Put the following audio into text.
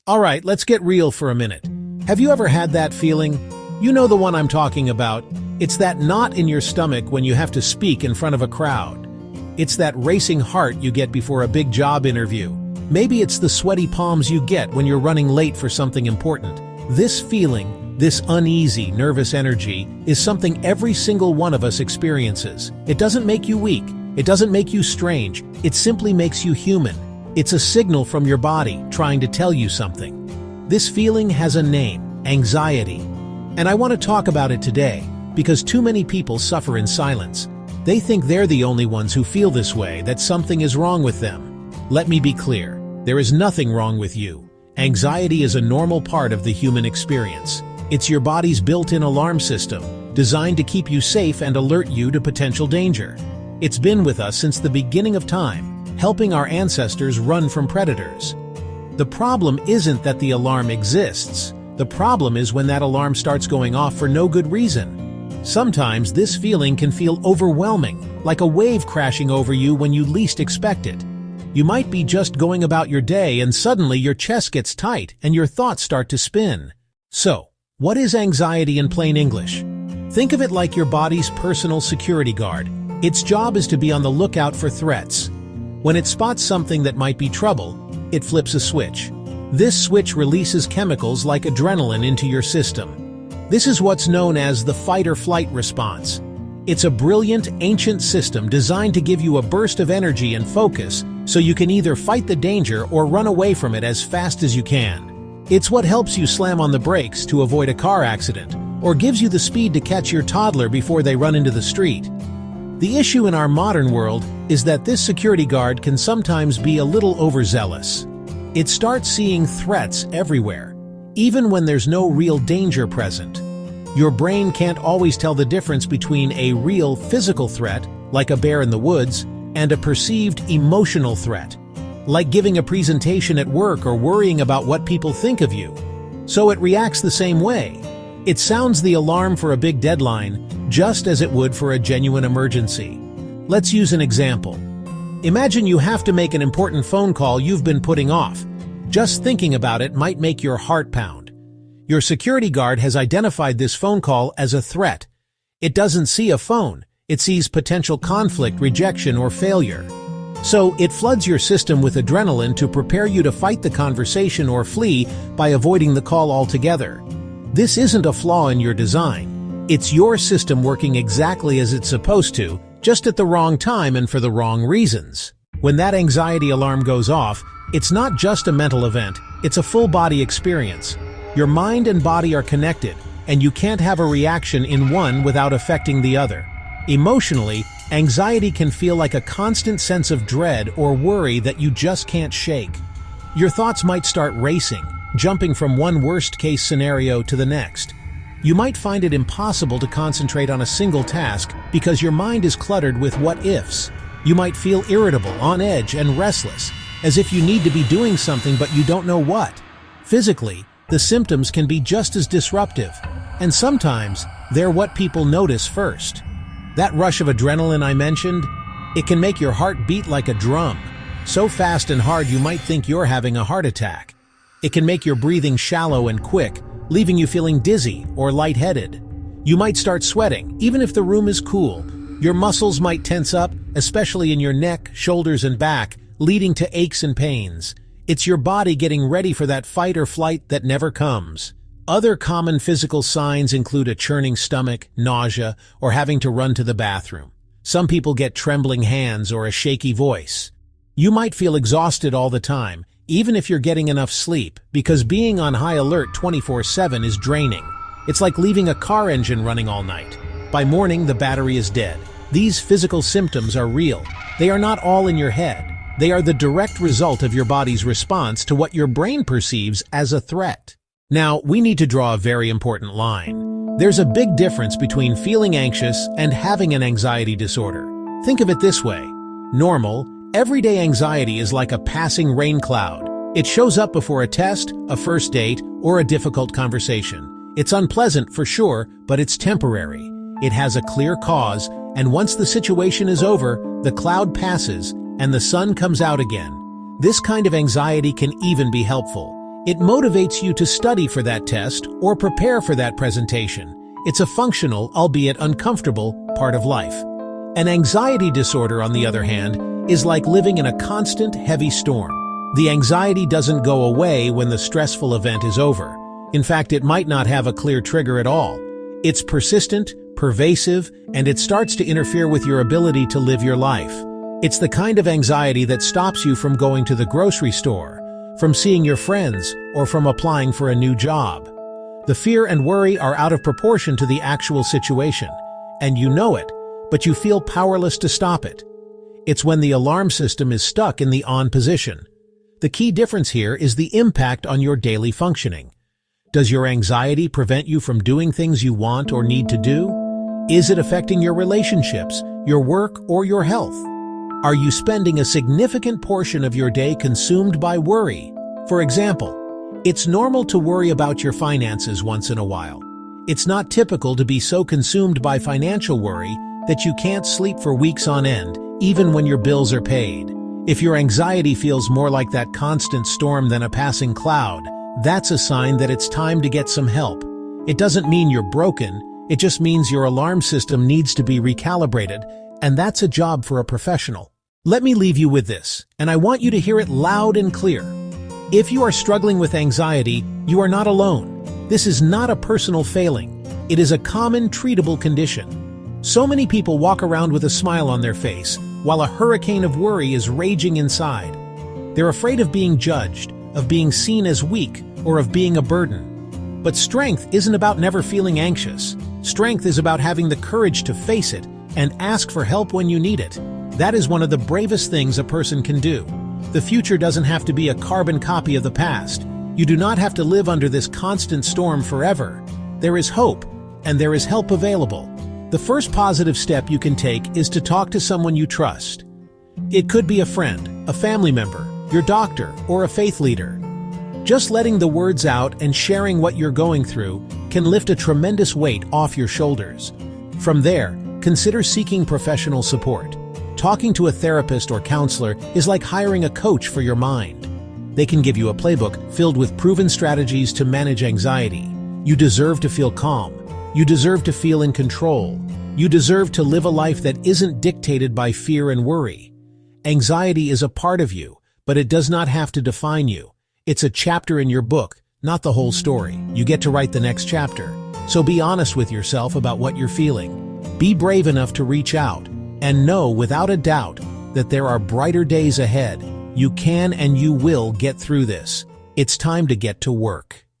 Alright, let's get real for a minute. Have you ever had that feeling? You know the one I'm talking about. It's that knot in your stomach when you have to speak in front of a crowd. It's that racing heart you get before a big job interview. Maybe it's the sweaty palms you get when you're running late for something important. This feeling, this uneasy, nervous energy, is something every single one of us experiences. It doesn't make you weak. It doesn't make you strange. It simply makes you human. It's a signal from your body trying to tell you something. This feeling has a name, anxiety. And I want to talk about it today, because too many people suffer in silence. They think they're the only ones who feel this way, that something is wrong with them. Let me be clear, there is nothing wrong with you. Anxiety is a normal part of the human experience. It's your body's built-in alarm system, designed to keep you safe and alert you to potential danger. It's been with us since the beginning of time, helping our ancestors run from predators. The problem isn't that the alarm exists. The problem is when that alarm starts going off for no good reason. Sometimes this feeling can feel overwhelming, like a wave crashing over you when you least expect it. You might be just going about your day and suddenly your chest gets tight and your thoughts start to spin. So, what is anxiety in plain English? Think of it like your body's personal security guard. Its job is to be on the lookout for threats. When it spots something that might be trouble, it flips a switch. This switch releases chemicals like adrenaline into your system. This is what's known as the fight-or-flight response. It's a brilliant, ancient system designed to give you a burst of energy and focus so you can either fight the danger or run away from it as fast as you can. It's what helps you slam on the brakes to avoid a car accident, or gives you the speed to catch your toddler before they run into the street. The issue in our modern world is that this security guard can sometimes be a little overzealous. It starts seeing threats everywhere, even when there's no real danger present. Your brain can't always tell the difference between a real physical threat, like a bear in the woods, and a perceived emotional threat, like giving a presentation at work or worrying about what people think of you. So it reacts the same way. It sounds the alarm for a big deadline, just as it would for a genuine emergency. Let's use an example. Imagine you have to make an important phone call you've been putting off. Just thinking about it might make your heart pound. Your security guard has identified this phone call as a threat. It doesn't see a phone. It sees potential conflict, rejection, or failure. So it floods your system with adrenaline to prepare you to fight the conversation or flee by avoiding the call altogether. This isn't a flaw in your design. It's your system working exactly as it's supposed to, just at the wrong time and for the wrong reasons. When that anxiety alarm goes off, it's not just a mental event, it's a full-body experience. Your mind and body are connected, and you can't have a reaction in one without affecting the other. Emotionally, anxiety can feel like a constant sense of dread or worry that you just can't shake. Your thoughts might start racing, jumping from one worst-case scenario to the next. You might find it impossible to concentrate on a single task because your mind is cluttered with what-ifs. You might feel irritable, on edge, and restless, as if you need to be doing something but you don't know what. Physically, the symptoms can be just as disruptive, and sometimes they're what people notice first. That rush of adrenaline I mentioned, it can make your heart beat like a drum, so fast and hard you might think you're having a heart attack. It can make your breathing shallow and quick, leaving you feeling dizzy or lightheaded. You might start sweating, even if the room is cool. Your muscles might tense up, especially in your neck, shoulders, and back, leading to aches and pains. It's your body getting ready for that fight or flight that never comes. Other common physical signs include a churning stomach, nausea, or having to run to the bathroom. Some people get trembling hands or a shaky voice. You might feel exhausted all the time, even if you're getting enough sleep, because being on high alert 24/7 is draining. It's like leaving a car engine running all night. By morning, the battery is dead. These physical symptoms are real. They are not all in your head. They are the direct result of your body's response to what your brain perceives as a threat. Now, we need to draw a very important line. There's a big difference between feeling anxious and having an anxiety disorder. Think of it this way. Normal, everyday anxiety is like a passing rain cloud. It shows up before a test, a first date, or a difficult conversation. It's unpleasant for sure, but it's temporary. It has a clear cause, and once the situation is over, the cloud passes and the sun comes out again. This kind of anxiety can even be helpful. It motivates you to study for that test or prepare for that presentation. It's a functional, albeit uncomfortable, part of life. An anxiety disorder, on the other hand, is like living in a constant, heavy storm. The anxiety doesn't go away when the stressful event is over. In fact, it might not have a clear trigger at all. It's persistent, pervasive, and it starts to interfere with your ability to live your life. It's the kind of anxiety that stops you from going to the grocery store, from seeing your friends, or from applying for a new job. The fear and worry are out of proportion to the actual situation, and you know it, but you feel powerless to stop it. It's when the alarm system is stuck in the on position. The key difference here is the impact on your daily functioning. Does your anxiety prevent you from doing things you want or need to do? Is it affecting your relationships, your work, or your health? Are you spending a significant portion of your day consumed by worry? For example, it's normal to worry about your finances once in a while. It's not typical to be so consumed by financial worry that you can't sleep for weeks on end, even when your bills are paid. If your anxiety feels more like that constant storm than a passing cloud, that's a sign that it's time to get some help. It doesn't mean you're broken, it just means your alarm system needs to be recalibrated, and that's a job for a professional. Let me leave you with this, and I want you to hear it loud and clear. If you are struggling with anxiety, you are not alone. This is not a personal failing. It is a common, treatable condition. So many people walk around with a smile on their face, while a hurricane of worry is raging inside. They're afraid of being judged, of being seen as weak, or of being a burden. But strength isn't about never feeling anxious. Strength is about having the courage to face it and ask for help when you need it. That is one of the bravest things a person can do. The future doesn't have to be a carbon copy of the past. You do not have to live under this constant storm forever. There is hope, and there is help available. The first positive step you can take is to talk to someone you trust. It could be a friend, a family member, your doctor, or a faith leader. Just letting the words out and sharing what you're going through can lift a tremendous weight off your shoulders. From there, consider seeking professional support. Talking to a therapist or counselor is like hiring a coach for your mind. They can give you a playbook filled with proven strategies to manage anxiety. You deserve to feel calm. You deserve to feel in control. You deserve to live a life that isn't dictated by fear and worry. Anxiety is a part of you, but it does not have to define you. It's a chapter in your book, not the whole story. You get to write the next chapter. So be honest with yourself about what you're feeling. Be brave enough to reach out, and know without a doubt that there are brighter days ahead. You can and you will get through this. It's time to get to work.